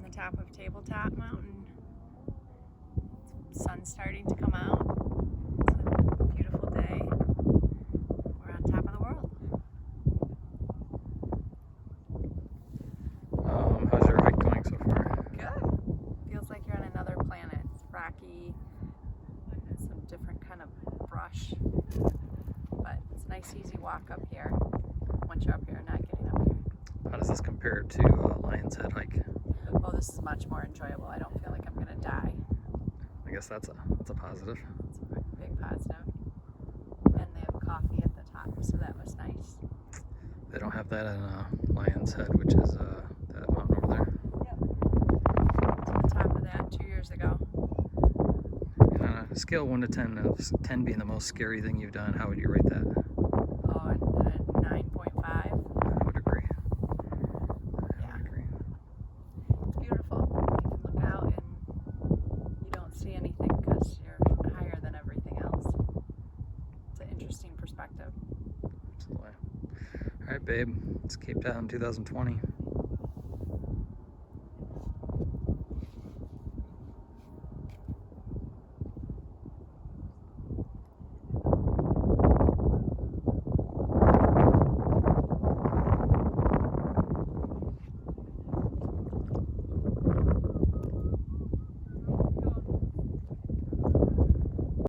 the top of Tabletop Mountain. Sun's starting to come out. It's a beautiful day. We're on top of the world. How's your hike going so far? Good. Feels like you're on another planet. It's rocky, some different kind of brush, but it's a nice easy walk up here once you're up here, not getting up here. How does this compare to Lion's Head hike? Oh, this is much more enjoyable. I don't feel like I'm gonna die. I guess that's a positive. It's a big positive. And they have coffee at the top, so that was nice. They don't have that in Lion's Head, which is that mountain over there. Yep. To the top of that 2 years ago. And on a scale of 1 to 10, of 10 being the most scary thing you've done, how would you rate that? Oh, a 9.5. I would agree. Yeah. I would agree. It's beautiful. You can look out and you don't see anything because you're higher than everything else. It's an interesting perspective. Absolutely. All right, babe. It's Cape Town 2020.